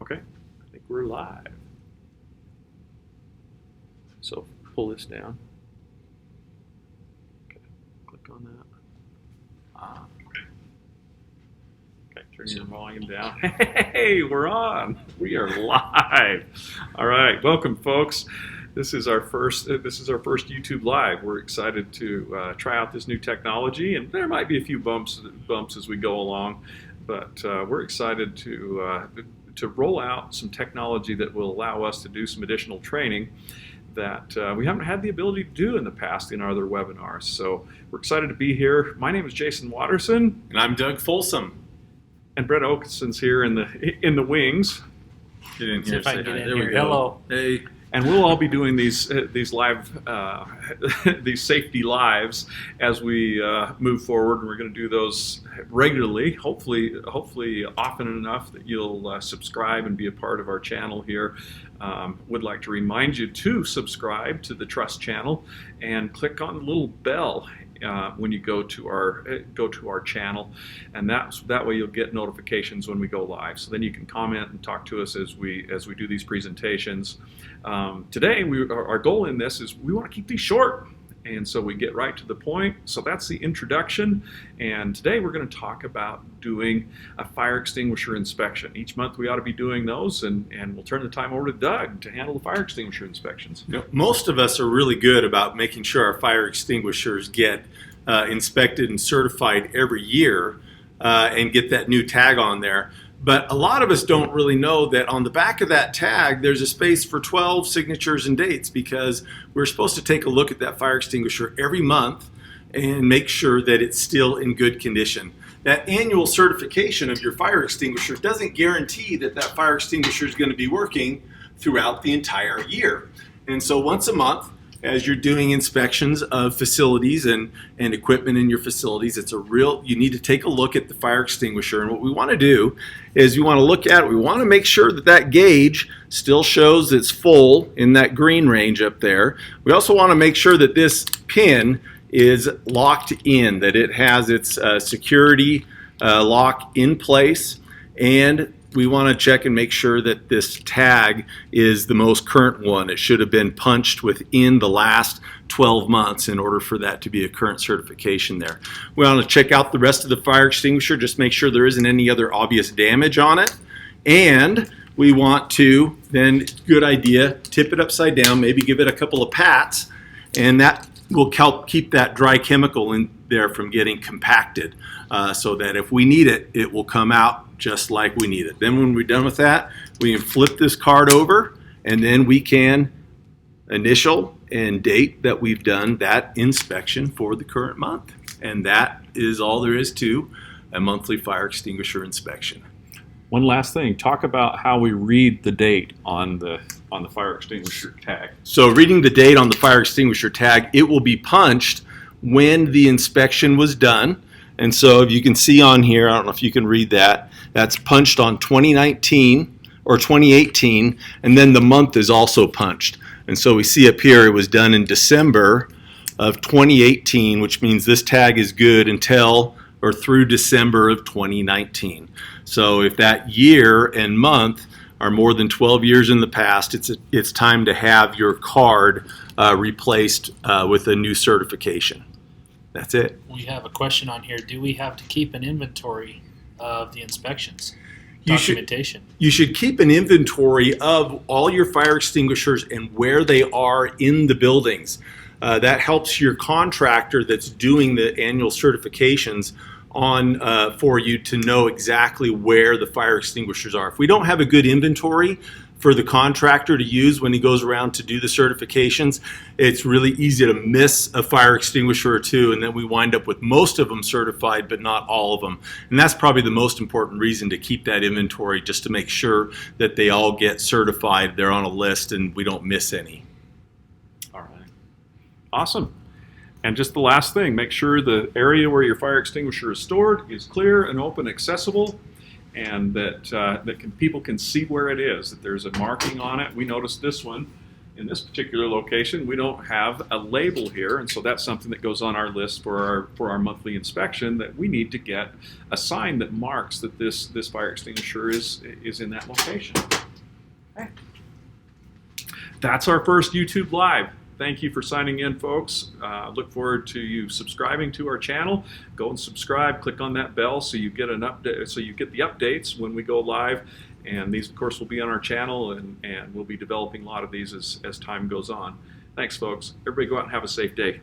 Okay, I think we're live. So pull this down. Okay, click on that. Okay, turn your volume down. Hey, we're on. We are live. All right, welcome, folks. This is our first YouTube live. We're excited to try out this new technology, and there might be a few bumps as we go along, but we're excited to roll out some technology that will allow us to do some additional training that we haven't had the ability to do in the past in our other webinars. So we're excited to be here. My name is Jason Watterson. And I'm Doug Folsom. And Brett Oakeson's here in the wings. Get in here. If I Say can hi. get in There we here. go. Hello. Hey. And we'll all be doing these live, these safety lives as we move forward. And we're going to do those regularly, hopefully often enough that you'll subscribe and be a part of our channel here. Would like to remind you to subscribe to the Trust channel and click on the little bell when you go to our channel, and that way you'll get notifications when we go live. So then you can comment and talk to us as we do these presentations. Today, our goal in this is we want to keep these short, and so we get right to the point. So that's the introduction, and today we're going to talk about doing a fire extinguisher inspection. Each month we ought to be doing those, and we'll turn the time over to Doug to handle the fire extinguisher inspections. You know, most of us are really good about making sure our fire extinguishers get inspected and certified every year and get that new tag on there. But a lot of us don't really know that on the back of that tag, there's a space for 12 signatures and dates, because we're supposed to take a look at that fire extinguisher every month and make sure that it's still in good condition. That annual certification of your fire extinguisher doesn't guarantee that that fire extinguisher is going to be working throughout the entire year. And so once a month, as you're doing inspections of facilities and equipment in your facilities, you need to take a look at the fire extinguisher. And what we want to do is we want to look at it. We want to make sure that that gauge still shows it's full in that green range up there. We also want to make sure that this pin is locked in, that it has its security lock in place, and we want to check and make sure that this tag is the most current one. It should have been punched within the last 12 months in order for that to be a current certification there. We want to check out the rest of the fire extinguisher, just make sure there isn't any other obvious damage on it. And we want to then, good idea, tip it upside down, maybe give it a couple of pats, and that will help keep that dry chemical in there from getting compacted, so that if we need it, it will come out just like we need it. Then when we're done with that, we can flip this card over, and then we can initial and date that we've done that inspection for the current month. And that is all there is to a monthly fire extinguisher inspection. One last thing, talk about how we read the date on the fire extinguisher tag. So reading the date on the fire extinguisher tag, it will be punched when the inspection was done. And so if you can see on here, I don't know if you can read that, that's punched on 2019 or 2018, and then the month is also punched. And so we see up here it was done in December of 2018, which means this tag is good until or through December of 2019. So if that year and month are more than 12 years in the past, it's time to have your card replaced with a new certification. That's it. We have a question on here. Do we have to keep an inventory of the inspections? You Documentation. You should keep an inventory of all your fire extinguishers and where they are in the buildings. That helps your contractor that's doing the annual certifications for you to know exactly where the fire extinguishers are. If we don't have a good inventory for the contractor to use when he goes around to do the certifications, it's really easy to miss a fire extinguisher or two, and then we wind up with most of them certified but not all of them. And that's probably the most important reason to keep that inventory, just to make sure that they all get certified, they're on a list, and we don't miss any. All right. Awesome. And just the last thing, make sure the area where your fire extinguisher is stored is clear and open accessible, and that people can see where it is, that there's a marking on it. We noticed this one In this particular location, we don't have a label here, and so that's something that goes on our list for our monthly inspection, that we need to get a sign that marks that this fire extinguisher is in that location. Okay. That's our first YouTube Live. Thank you for signing in, folks. Look forward to you subscribing to our channel. Go and subscribe. Click on that bell so you get an update. So you get the updates when we go live. And these, of course, will be on our channel, and we'll be developing a lot of these as time goes on. Thanks, folks. Everybody go out and have a safe day.